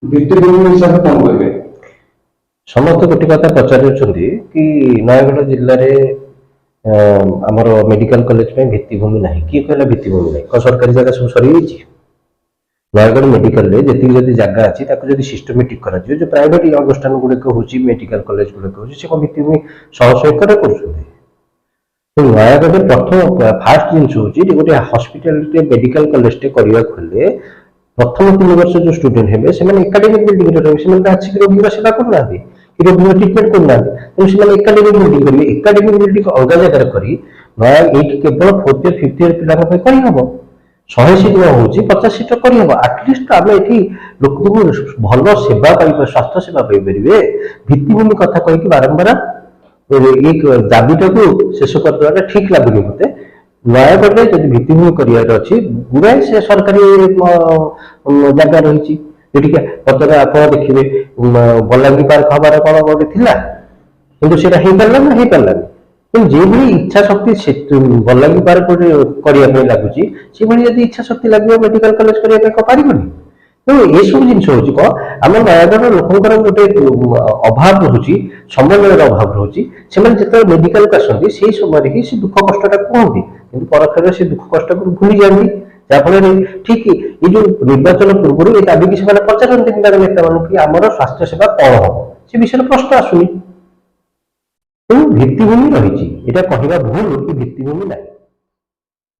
ଭିତ୍ତିଭୂମି ହିସାବରେ କଣ କହିବେ? ସମସ୍ତେ ଗୋଟେ କଥା ପଚାରୁଛନ୍ତି କି ନୟାଗଡ଼ ଜିଲ୍ଲାରେ ଆମର ମେଡିକାଲ କଲେଜ ପାଇଁ ଭିତ୍ତିଭୂମି ନାହିଁ। କିଏ କହିଲା ଭିତ୍ତିଭୂମି ନାହିଁ? କଣ ସରକାରୀ ଜାଗା ସବୁ ସରିଯାଇଛି? ନୟାଗଡ଼ ମେଡିକାଲରେ ଯେତିକି ଯଦି ଜାଗା ଅଛି ତାକୁ ଯଦି ସିଷ୍ଟମେଟିକ କରାଯିବ, ଯୋଉ ପ୍ରାଇଭେଟ ଅନୁଷ୍ଠାନ ଗୁଡିକ ହଉଛି ମେଡିକାଲ କଲେଜ ଗୁଡିକ ହଉଛି, ସେ କଣ ଭିତ୍ତିଭୂମି ଶହ ଏକର କରୁଛନ୍ତି? ନୟାଗଡ଼ରେ ପ୍ରଥମ ଫାଷ୍ଟ ଜିନିଷ ହଉଛି ଯେ ଗୋଟେ ହସ୍ପିଟାଲରେ ମେଡିକାଲ କଲେଜଟେ କରିବାକୁ ହେଲେ ପ୍ରଥମ 3 ବର୍ଷ ଯୋଉ ଷ୍ଟୁଡେଣ୍ଟ ହେବେ ସେମାନେ ଏକାଡେମିକ ବିଲ୍ଡିଂରେ ରହିବେ। ସେମାନେ ଆସିକି ରୋଗୀର ସେବା କରୁନାହାନ୍ତି କି ରୋଗୀର ଟ୍ରିଟମେଣ୍ଟ କରୁନାହାନ୍ତି, ତେଣୁ ସେମାନେ ଏକାଡେମିକ ବିଲ୍ଡିଂ କରିବେ। ଏକାଡେମିକ ବିଲ୍ଡିଂ ଅଲଗା ଜାଗାରେ କରି ଏଇଠି କେବଳ 4th ଇୟର 5th ଇୟର ପିଲାଙ୍କ ପାଇଁ କରିହବ। 100 ସିଟ୍ ନ ହଉଛି 50 ସିଟ୍ କରିହବ। ଆଟଲିଷ୍ଟ ଆମେ ଏଠି ଲୋକଙ୍କୁ ଭଲ ସେବା ପାଇପାରିବେ, ସ୍ୱାସ୍ଥ୍ୟ ସେବା ପାଇପାରିବେ। ଭିତ୍ତିଭୂମି କଥା କହିକି ବାରମ୍ବାର ଏଇ ଦାବିଟାକୁ ଶେଷ କରିଦେବାଟା ଠିକ ଲାଗୁନି ମତେ। ନୟାଗଡ଼ରେ ଯଦି ଭିତ୍ତିଭୂମି କରିବାର ଅଛି, ଗୁଡ଼ାଏ ସେ ସରକାରୀ ଜାଗା ରହିଛି ଯୋଉଠିକି ବର୍ତ୍ତମାନ ଆପଣ ଦେଖିବେ ବଲାଙ୍ଗୀ ପାର୍କ ହବାର କଣ ଗୋଟେ ଥିଲା, କିନ୍ତୁ ସେଇଟା ହେଇପାରିଲା ନା ହେଇପାରିଲାନି। କିନ୍ତୁ ଯେଭଳି ଇଚ୍ଛା ଶକ୍ତି ବଲାଙ୍ଗୀ ପାର୍କ ଗୋଟେ କରିବା ପାଇଁ ଲାଗୁଛି, ସେଭଳି ଯଦି ଇଚ୍ଛା ଶକ୍ତି ଲାଗିବ ମେଡିକାଲ କଲେଜ କରିବା ପାଇଁ କଣ ପାରିବନି? ତେଣୁ ଏସବୁ ଜିନିଷ ହଉଛି କଣ, ଆମ ନୟାଗଡ଼ର ଲୋକଙ୍କର ଗୋଟେ ଅଭାବ ରହୁଛି, ସମନ୍ୱୟର ଅଭାବ ରହୁଛି। ସେମାନେ ଯେତେବେଳେ ମେଡିକାଲକୁ ଆସନ୍ତି ସେଇ ସମୟରେ ହିଁ ସେ ଦୁଃଖ କଷ୍ଟଟା କୁହନ୍ତି, କିନ୍ତୁ ପରକ୍ଷଣରେ ସେ ଦୁଃଖ କଷ୍ଟକୁ ଭୁଲି ଯାଆନ୍ତି। ଯାହାଫଳରେ ଠିକ ଏଇ ଯୋଉ ନିର୍ବାଚନ ପୂର୍ବରୁ ଏ ଦାବିକି ସେମାନେ ପଚାରନ୍ତି ନେତାମାନଙ୍କୁ କି ଆମର ସ୍ୱାସ୍ଥ୍ୟ ସେବା କଣ ହବ, ସେ ବିଷୟରେ ପ୍ରଶ୍ନ ଆସୁନି। ତେଣୁ ଭିତ୍ତିଭୂମି ରହିଛି, ଏଇଟା କହିବା ଭୁଲ କି ଭିତ୍ତିଭୂମି ନାହିଁ।